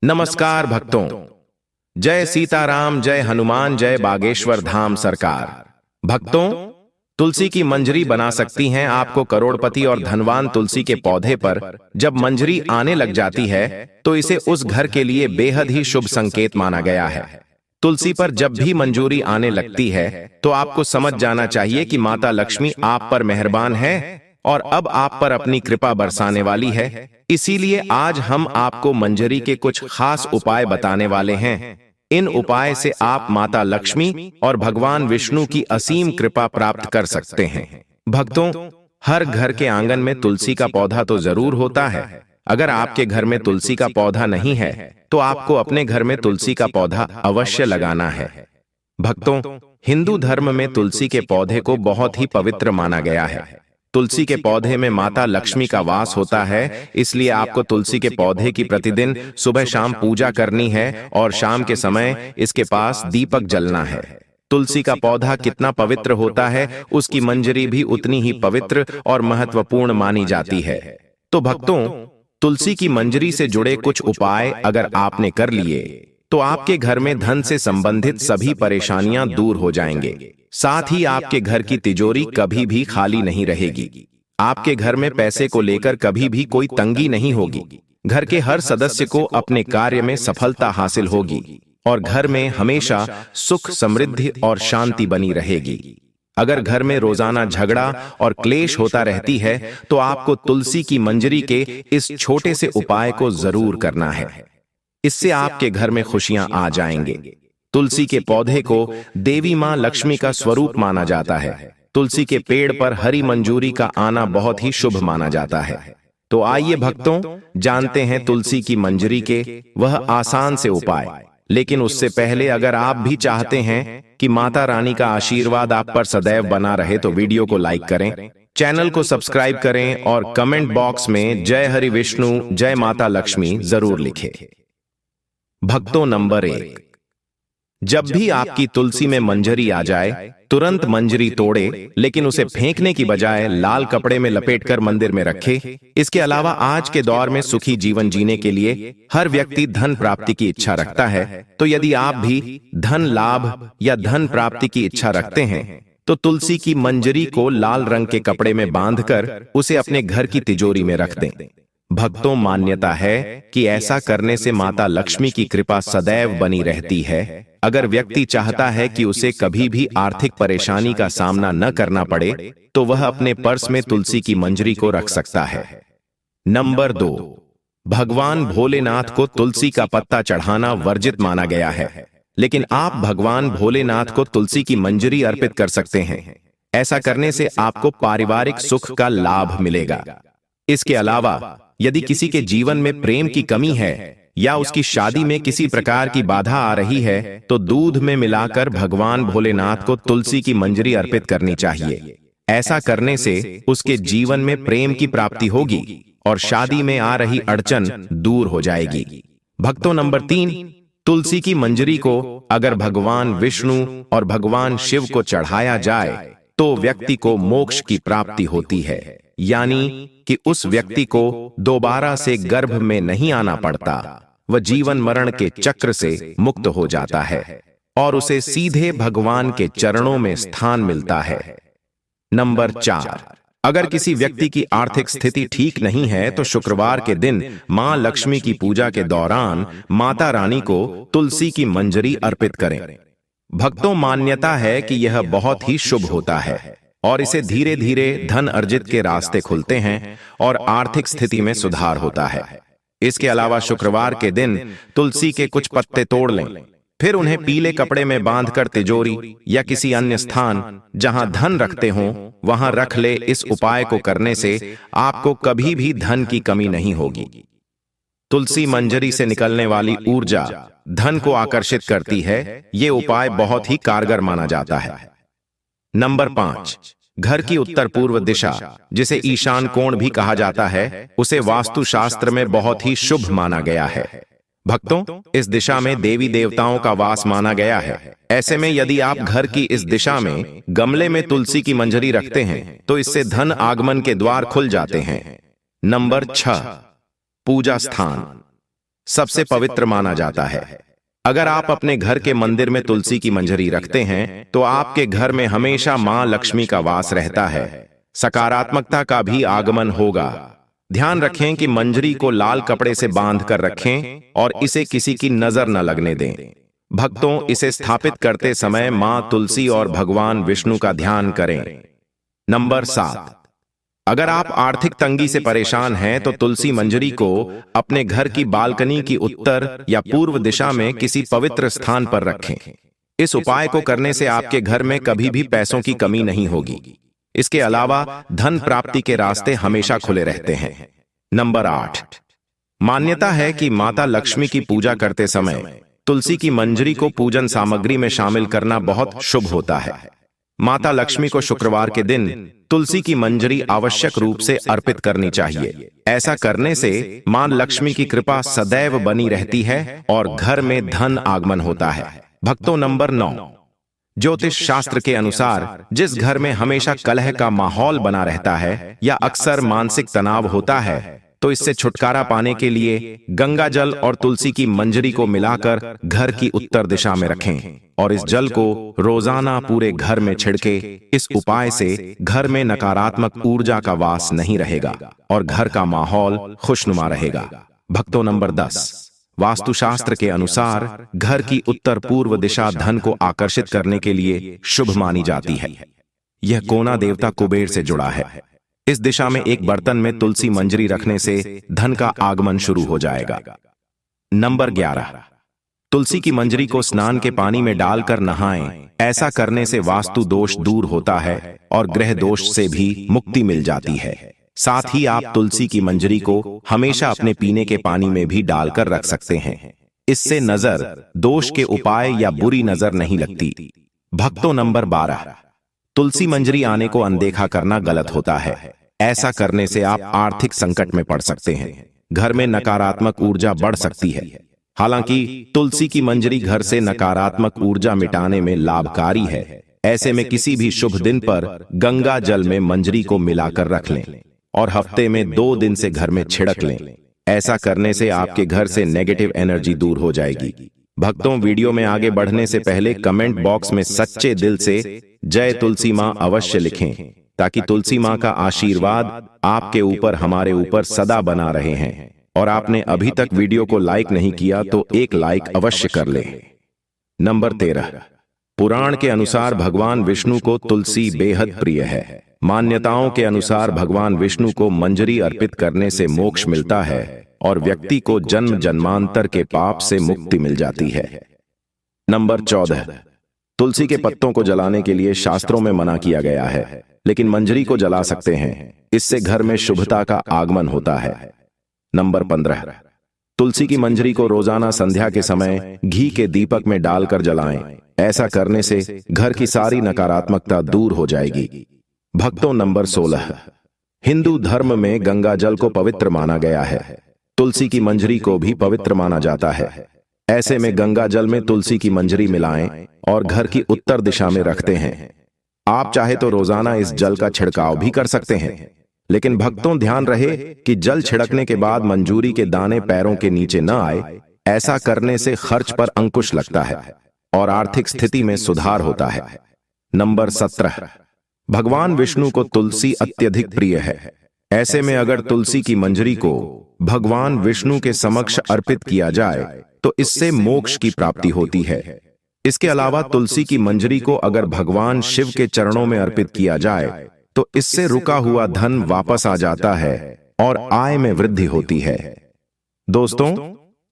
नमस्कार भक्तों। जय सीताराम, जय हनुमान, जय बागेश्वर धाम सरकार। भक्तों, तुलसी की मंजरी बना सकती हैं आपको करोड़पति और धनवान। तुलसी के पौधे पर जब मंजरी आने लग जाती है तो इसे उस घर के लिए बेहद ही शुभ संकेत माना गया है। तुलसी पर जब भी मंजूरी आने लगती है तो आपको समझ जाना चाहिए कि माता लक्ष्मी आप पर मेहरबान है और अब आप पर अपनी कृपा बरसाने वाली है। इसीलिए आज हम आपको मंजरी के कुछ खास उपाय बताने वाले हैं। इन उपाय से आप माता लक्ष्मी और भगवान विष्णु की असीम कृपा प्राप्त कर सकते हैं। भक्तों, हर घर के आंगन में तुलसी का पौधा तो जरूर होता है। अगर आपके घर में तुलसी का पौधा नहीं है तो आपको अपने घर में तुलसी का पौधा अवश्य लगाना है। भक्तों, हिंदू धर्म में तुलसी के पौधे को बहुत ही पवित्र माना गया है। तुलसी के पौधे में माता लक्ष्मी का वास होता है, इसलिए आपको तुलसी के पौधे की प्रतिदिन सुबह शाम पूजा करनी है और शाम के समय इसके पास दीपक जलना है। तुलसी का पौधा कितना पवित्र होता है, उसकी मंजरी भी उतनी ही पवित्र और महत्वपूर्ण मानी जाती है। तो भक्तों, तुलसी की मंजरी से जुड़े कुछ उपाय अगर आपने कर लिए तो आपके घर में धन से संबंधित सभी परेशानियां दूर हो जाएंगे। साथ ही आपके घर की तिजोरी कभी भी खाली नहीं रहेगी। आपके घर में पैसे को लेकर कभी भी कोई तंगी नहीं होगी। घर के हर सदस्य को अपने कार्य में सफलता हासिल होगी और घर में हमेशा सुख, समृद्धि और शांति बनी रहेगी। अगर घर में रोजाना झगड़ा और क्लेश होता रहती है तो आपको तुलसी की मंजरी के इस छोटे से उपाय को जरूर करना है। इससे आपके घर में खुशियां आ जाएंगे। तुलसी के पौधे को देवी मां लक्ष्मी का स्वरूप माना जाता है। तुलसी के पेड़ पर हरी मंजूरी का आना बहुत ही शुभ माना जाता है। तो आइए भक्तों, जानते हैं तुलसी की मंजरी के वह आसान से उपाय। लेकिन उससे पहले अगर आप भी चाहते हैं कि माता रानी का आशीर्वाद आप पर सदैव बना रहे तो वीडियो को लाइक करें, चैनल को सब्सक्राइब करें और कमेंट बॉक्स में जय हरि विष्णु, जय माता लक्ष्मी जरूर लिखें। भक्तों, नंबर 1, जब भी आपकी तुलसी में मंजरी आ जाए तुरंत मंजरी तोड़े, लेकिन उसे फेंकने की बजाय लाल कपड़े में लपेटकर मंदिर में रखे। इसके अलावा आज के दौर में सुखी जीवन जीने के लिए हर व्यक्ति धन प्राप्ति की इच्छा रखता है। तो यदि आप भी धन लाभ या धन प्राप्ति की इच्छा रखते हैं तो तुलसी की मंजरी को लाल रंग के कपड़े में बांधकर उसे अपने घर की तिजोरी में रख दें। भक्तों, मान्यता है कि ऐसा करने से माता लक्ष्मी की कृपा सदैव बनी रहती है। अगर व्यक्ति चाहता है कि उसे कभी भी आर्थिक परेशानी का सामना न करना पड़े तो वह अपने पर्स में तुलसी की मंजरी को रख सकता है। नंबर 2, भगवान भोलेनाथ को तुलसी का पत्ता चढ़ाना वर्जित माना गया है, लेकिन आप भगवान भोलेनाथ को तुलसी की मंजरी अर्पित कर सकते हैं। ऐसा करने से आपको पारिवारिक सुख का लाभ मिलेगा। इसके अलावा यदि किसी के जीवन में प्रेम की कमी है या उसकी शादी में किसी प्रकार की बाधा आ रही है तो दूध में मिलाकर भगवान भोलेनाथ को तुलसी की मंजरी अर्पित करनी चाहिए। ऐसा करने से उसके जीवन में प्रेम की प्राप्ति होगी और शादी में आ रही अड़चन दूर हो जाएगी। भक्तों, नंबर 3, तुलसी की मंजरी को अगर भगवान विष्णु और भगवान शिव को चढ़ाया जाए तो व्यक्ति को मोक्ष की प्राप्ति होती है, यानी कि उस व्यक्ति को दोबारा से गर्भ में नहीं आना पड़ता। वह जीवन मरण के चक्र से मुक्त हो जाता है और उसे सीधे भगवान के चरणों में स्थान मिलता है। नंबर 4, अगर किसी व्यक्ति की आर्थिक स्थिति ठीक नहीं है तो शुक्रवार के दिन मां लक्ष्मी की पूजा के दौरान माता रानी को तुलसी की मंजरी अर्पित करें। भक्तों, मान्यता है कि यह बहुत ही शुभ होता है और इसे धीरे धीरे धन अर्जित के रास्ते खुलते हैं और आर्थिक स्थिति में सुधार होता है। इसके अलावा शुक्रवार के दिन तुलसी के कुछ पत्ते तोड़ लें, फिर उन्हें पीले कपड़े में बांधकर तिजोरी या किसी अन्य स्थान जहां धन रखते हों वहां रख ले। इस उपाय को करने से आपको कभी भी धन की कमी नहीं होगी। तुलसी मंजरी से निकलने वाली ऊर्जा धन को आकर्षित करती है। ये उपाय बहुत ही कारगर माना जाता है। नंबर 5, घर की उत्तर पूर्व दिशा, जिसे ईशान कोण भी कहा जाता है, उसे वास्तुशास्त्र में बहुत ही शुभ माना गया है। भक्तों, इस दिशा में देवी देवताओं का वास माना गया है। ऐसे में यदि आप घर की इस दिशा में गमले में तुलसी की मंजरी रखते हैं तो इससे धन आगमन के द्वार खुल जाते हैं। नंबर 6, पूजा स्थान। सबसे पवित्र माना जाता है। अगर आप अपने घर के मंदिर में तुलसी की मंजरी रखते हैं तो आपके घर में हमेशा मां लक्ष्मी का वास रहता है, सकारात्मकता का भी आगमन होगा। ध्यान रखें कि मंजरी को लाल कपड़े से बांध कर रखें और इसे किसी की नजर न लगने दें। भक्तों, इसे स्थापित करते समय मां तुलसी और भगवान विष्णु का ध्यान करें। नंबर 7, अगर आप आर्थिक तंगी से परेशान हैं तो तुलसी मंजरी को अपने घर की बालकनी की उत्तर या पूर्व दिशा में किसी पवित्र स्थान पर रखें। इस उपाय को करने से आपके घर में कभी भी पैसों की कमी नहीं होगी। इसके अलावा धन प्राप्ति के रास्ते हमेशा खुले रहते हैं। नंबर 8, मान्यता है कि माता लक्ष्मी की पूजा करते समय तुलसी की मंजरी को पूजन सामग्री में शामिल करना बहुत शुभ होता है। माता लक्ष्मी को शुक्रवार के दिन तुलसी की मंजरी आवश्यक रूप से अर्पित करनी चाहिए। ऐसा करने से मां लक्ष्मी की कृपा सदैव बनी रहती है और घर में धन आगमन होता है। भक्तों, नंबर 9, ज्योतिष शास्त्र के अनुसार जिस घर में हमेशा कलह का माहौल बना रहता है या अक्सर मानसिक तनाव होता है, तो इससे छुटकारा पाने के लिए गंगा जल और तुलसी की मंजरी को मिलाकर घर की उत्तर दिशा में रखें और इस जल को रोजाना पूरे घर में छिड़के। इस उपाय से घर में नकारात्मक ऊर्जा का वास नहीं रहेगा और घर का माहौल खुशनुमा रहेगा। भक्तों, नंबर 10, वास्तुशास्त्र के अनुसार घर की उत्तर पूर्व दिशा धन को आकर्षित करने के लिए शुभ मानी जाती है। यह कोना देवता कुबेर से जुड़ा है। इस दिशा में एक बर्तन में तुलसी मंजरी रखने से धन का आगमन शुरू हो जाएगा। नंबर 11, तुलसी की मंजरी को स्नान के पानी में डालकर नहाएं। ऐसा करने से वास्तु दोष दूर होता है और ग्रह दोष से भी मुक्ति मिल जाती है। साथ ही आप तुलसी की मंजरी को हमेशा अपने पीने के पानी में भी डालकर रख सकते हैं। इससे नजर दोष के उपाय या बुरी नजर नहीं लगती। भक्तों, नंबर 12, तुलसी मंजरी आने को अनदेखा करना गलत होता है। ऐसा करने से आप आर्थिक संकट में पड़ सकते हैं। घर में नकारात्मक ऊर्जा बढ़ सकती है। हालांकि तुलसी की मंजरी घर से नकारात्मक ऊर्जा मिटाने में लाभकारी है। ऐसे में किसी भी शुभ दिन पर गंगा जल में मंजरी को मिलाकर रख लें और हफ्ते में 2 दिन से घर में छिड़क लें। ऐसा करने से आपके घर से नेगेटिव एनर्जी दूर हो जाएगी। भक्तों, वीडियो में आगे बढ़ने से पहले कमेंट बॉक्स में सच्चे दिल से जय तुलसी मां अवश्य लिखें, ताकि तुलसी मां का आशीर्वाद आपके ऊपर, हमारे ऊपर सदा बना रहे हैं। और आपने अभी तक वीडियो को लाइक नहीं किया तो एक लाइक अवश्य कर ले। नंबर 13, पुराण के अनुसार भगवान विष्णु को तुलसी बेहद प्रिय है। मान्यताओं के अनुसार भगवान विष्णु को मंजरी अर्पित करने से मोक्ष मिलता है और व्यक्ति को जन्म जन्मांतर के पाप से मुक्ति मिल जाती है। नंबर 14, तुलसी के पत्तों को जलाने के लिए शास्त्रों में मना किया गया है, लेकिन मंजरी को जला सकते हैं। इससे घर में शुभता का आगमन होता है। नंबर 15, तुलसी की मंजरी को रोजाना संध्या के समय घी के दीपक में डालकर जलाएं। ऐसा करने से घर की सारी नकारात्मकता दूर हो जाएगी। भक्तों, नंबर 16, हिंदू धर्म में गंगा जल को पवित्र माना गया है। तुलसी की मंजरी को भी पवित्र माना जाता है। ऐसे में गंगा जल में तुलसी की मंजरी मिलाएं और घर की उत्तर दिशा में रखते हैं। आप चाहे तो रोजाना इस जल का छिड़काव भी कर सकते हैं, लेकिन भक्तों, ध्यान रहे कि जल छिड़कने के बाद मंजूरी के दाने पैरों के नीचे न आए। ऐसा करने से खर्च पर अंकुश लगता है और आर्थिक स्थिति में सुधार होता है। नंबर 17, भगवान विष्णु को तुलसी अत्यधिक प्रिय है। ऐसे में अगर तुलसी की मंजरी को भगवान विष्णु के समक्ष अर्पित किया जाए तो इससे मोक्ष की प्राप्ति होती है। इसके अलावा तुलसी की मंजरी को अगर भगवान शिव के चरणों में अर्पित किया जाए तो इससे रुका हुआ धन वापस आ जाता है और आय में वृद्धि होती है। दोस्तों,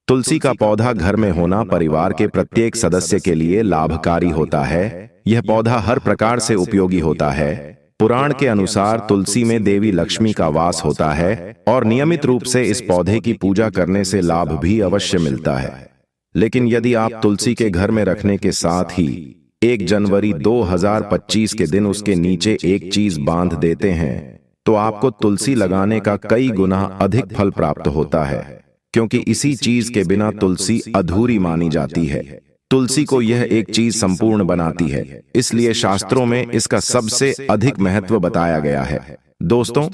तुलसी का पौधा घर में होना परिवार के प्रत्येक सदस्य के लिए लाभकारी होता है। यह पौधा हर प्रकार से उपयोगी होता है। पुराण के अनुसार तुलसी में देवी लक्ष्मी का वास होता है और नियमित रूप से इस पौधे की पूजा करने से लाभ भी अवश्य मिलता है। लेकिन यदि आप तुलसी के घर में रखने के साथ ही 1 जनवरी 2025 के दिन उसके नीचे एक चीज बांध देते हैं तो आपको तुलसी लगाने का कई गुना अधिक फल प्राप्त होता है, क्योंकि इसी चीज के बिना तुलसी अधूरी मानी जाती है। तुलसी को यह एक चीज संपूर्ण बनाती है, इसलिए शास्त्रों में इसका सबसे अधिक महत्व बताया गया है। दोस्तों,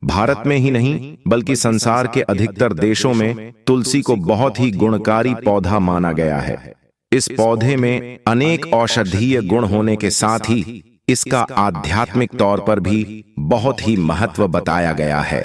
भारत में ही नहीं बल्कि संसार के अधिकतर देशों में तुलसी को बहुत ही गुणकारी पौधा माना गया है। इस पौधे में अनेक औषधीय गुण होने के साथ ही इसका आध्यात्मिक तौर पर भी बहुत ही महत्व बताया गया है।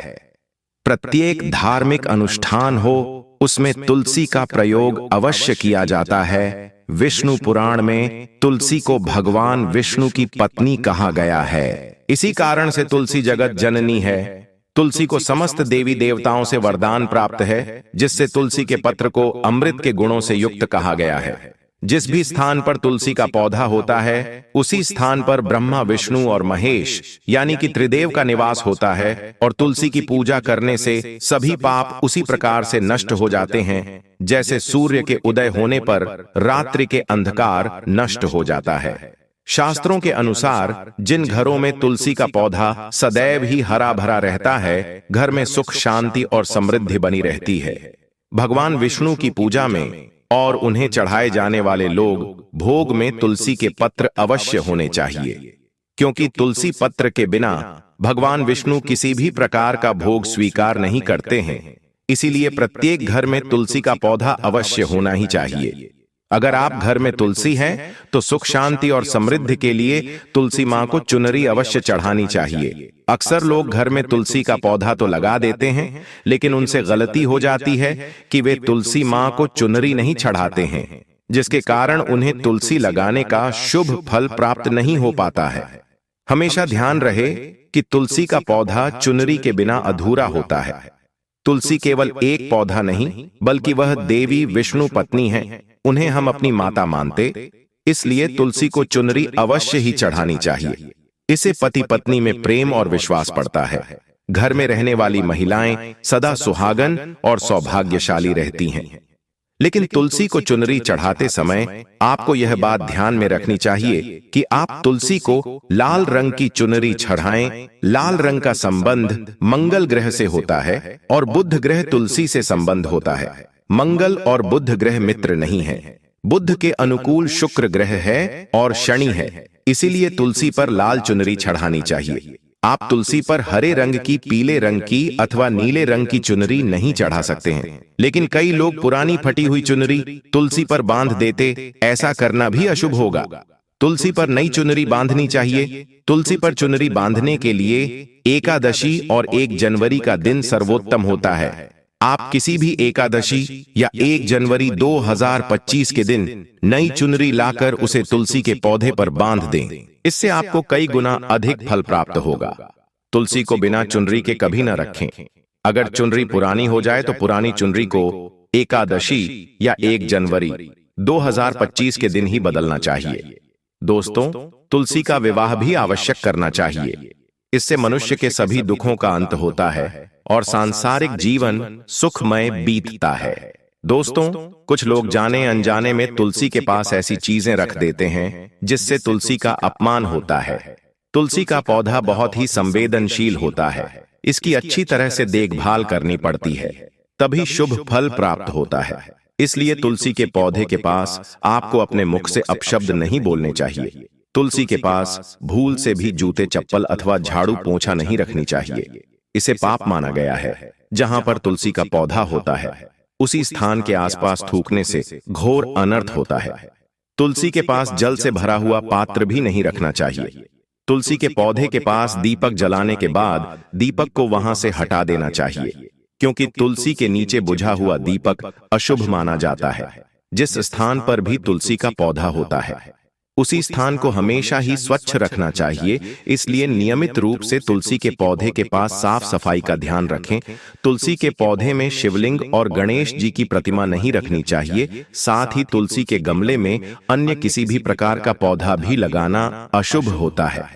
प्रत्येक धार्मिक अनुष्ठान हो उसमें तुलसी का प्रयोग अवश्य किया जाता है। विष्णु पुराण में तुलसी को भगवान विष्णु की पत्नी कहा गया है। इसी कारण से तुलसी जगत जननी है। तुलसी को समस्त देवी देवताओं से वरदान प्राप्त है, जिससे तुलसी के पत्र को अमृत के गुणों से युक्त कहा गया है। जिस भी स्थान पर तुलसी का पौधा होता है उसी स्थान पर ब्रह्मा, विष्णु और महेश यानी कि त्रिदेव का निवास होता है। और तुलसी की पूजा करने से सभी पाप उसी प्रकार से नष्ट हो जाते हैं जैसे सूर्य के उदय होने पर रात्रि के अंधकार नष्ट हो जाता है। शास्त्रों के अनुसार जिन घरों में तुलसी का पौधा सदैव ही हरा भरा रहता है, घर में सुख, शांति और समृद्धि बनी रहती है। भगवान विष्णु की पूजा में और उन्हें चढ़ाए जाने वाले लोग भोग में तुलसी के पत्र अवश्य होने चाहिए, क्योंकि तुलसी पत्र के बिना भगवान विष्णु किसी भी प्रकार का भोग स्वीकार नहीं करते हैं। इसीलिए प्रत्येक घर में तुलसी का पौधा अवश्य होना ही चाहिए। अगर आप घर में तुलसी है तो सुख, शांति और समृद्धि के लिए तुलसी मां को चुनरी अवश्य चढ़ानी चाहिए। अक्सर लोग घर में तुलसी का पौधा तो लगा देते हैं, लेकिन उनसे गलती हो जाती है कि वे तुलसी मां को चुनरी नहीं चढ़ाते हैं, जिसके कारण उन्हें तुलसी लगाने का शुभ फल प्राप्त नहीं हो पाता है। हमेशा ध्यान रहे कि तुलसी का पौधा चुनरी के बिना अधूरा होता है। तुलसी केवल एक पौधा नहीं बल्कि वह देवी विष्णु पत्नी है। उन्हें हम अपनी माता मानते, इसलिए तुलसी को चुनरी अवश्य ही चढ़ानी चाहिए। इससे पति पत्नी में प्रेम और विश्वास बढ़ता है। घर में रहने वाली महिलाएं सदा सुहागन और सौभाग्यशाली रहती हैं। लेकिन तुलसी को चुनरी चढ़ाते समय आपको यह बात ध्यान में रखनी चाहिए कि आप तुलसी को लाल रंग की चुनरी चढ़ाएं। लाल रंग का संबंध मंगल ग्रह से होता है और बुध ग्रह तुलसी से संबंध होता है। मंगल और बुध ग्रह मित्र नहीं है। बुध के अनुकूल शुक्र ग्रह है और शनि है, इसीलिए तुलसी पर लाल चुनरी चढ़ानी चाहिए। आप तुलसी पर हरे रंग की, पीले रंग की अथवा नीले रंग की चुनरी नहीं चढ़ा सकते हैं। लेकिन कई लोग पुरानी फटी हुई चुनरी तुलसी पर बांध देते, ऐसा करना भी अशुभ होगा। तुलसी पर नई चुनरी बांधनी चाहिए। तुलसी पर चुनरी बांधने के लिए एकादशी और 1 जनवरी का दिन सर्वोत्तम होता है। आप किसी भी एकादशी या 1 जनवरी 2025 के दिन नई चुनरी लाकर उसे तुलसी के पौधे पर बांध दें। इससे आपको कई गुना अधिक फल प्राप्त होगा। तुलसी को बिना चुनरी के कभी न रखें। अगर चुनरी पुरानी हो जाए तो पुरानी चुनरी को एकादशी या 1 जनवरी 2025 के दिन ही बदलना चाहिए। दोस्तों, तुलसी का विवाह भी आवश्यक करना चाहिए। इससे मनुष्य के सभी दुखों का अंत होता है और सांसारिक जीवन सुखमय बीतता है। दोस्तों, कुछ लोग जाने अनजाने में तुलसी के पास ऐसी चीजें रख देते हैं जिससे तुलसी का अपमान होता है। तुलसी का पौधा बहुत ही संवेदनशील होता है। इसकी अच्छी तरह से देखभाल करनी पड़ती है, तभी शुभ फल प्राप्त होता है। इसलिए तुलसी के पौधे के पास आपको अपने मुख से अपशब्द नहीं बोलने चाहिए। तुलसी के पास भूल से भी जूते, चप्पल अथवा झाड़ू पोंछा नहीं रखनी चाहिए। इसे पाप माना गया है। जहां पर तुलसी का पौधा होता है उसी स्थान के आसपास थूकने से घोर अनर्थ होता है। तुलसी के पास जल से भरा हुआ पात्र भी नहीं रखना चाहिए। तुलसी के पौधे के पास दीपक जलाने के बाद दीपक को वहां से हटा देना चाहिए, क्योंकि तुलसी के नीचे बुझा हुआ दीपक अशुभ माना जाता है। जिस स्थान पर भी तुलसी का पौधा होता है उसी स्थान को हमेशा ही स्वच्छ रखना चाहिए। इसलिए नियमित रूप से तुलसी के पौधे के पास साफ सफाई का ध्यान रखें। तुलसी के पौधे में शिवलिंग और गणेश जी की प्रतिमा नहीं रखनी चाहिए। साथ ही तुलसी के गमले में अन्य किसी भी प्रकार का पौधा भी लगाना अशुभ होता है।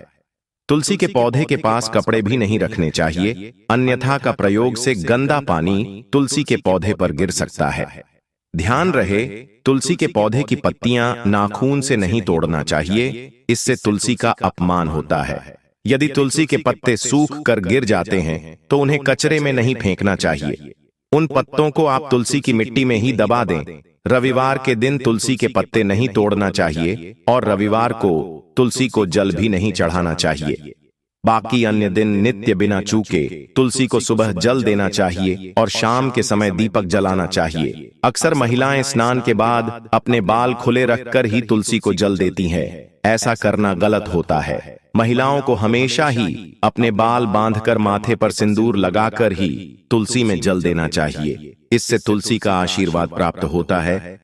तुलसी के पौधे के पास कपड़े भी नहीं रखने चाहिए, अन्यथा का प्रयोग से गंदा पानी तुलसी के पौधे पर गिर सकता है। ध्यान रहे, तुलसी के पौधे की पत्तियां नाखून से नहीं तोड़ना चाहिए, इससे तुलसी का अपमान होता है। यदि तुलसी के पत्ते सूख कर गिर जाते हैं तो उन्हें कचरे में नहीं फेंकना चाहिए। उन पत्तों को आप तुलसी की मिट्टी में ही दबा दें। रविवार के दिन तुलसी के पत्ते नहीं तोड़ना चाहिए और रविवार को तुलसी को जल भी नहीं चढ़ाना चाहिए। बाकी अन्य दिन नित्य बिना चूके तुलसी को सुबह जल देना चाहिए और शाम के समय दीपक जलाना चाहिए। अक्सर महिलाएं स्नान के बाद अपने बाल खुले रखकर ही तुलसी को जल देती हैं। ऐसा करना गलत होता है। महिलाओं को हमेशा ही अपने बाल बांधकर माथे पर सिंदूर लगाकर ही तुलसी में जल देना चाहिए। इससे तुलसी का आशीर्वाद प्राप्त होता है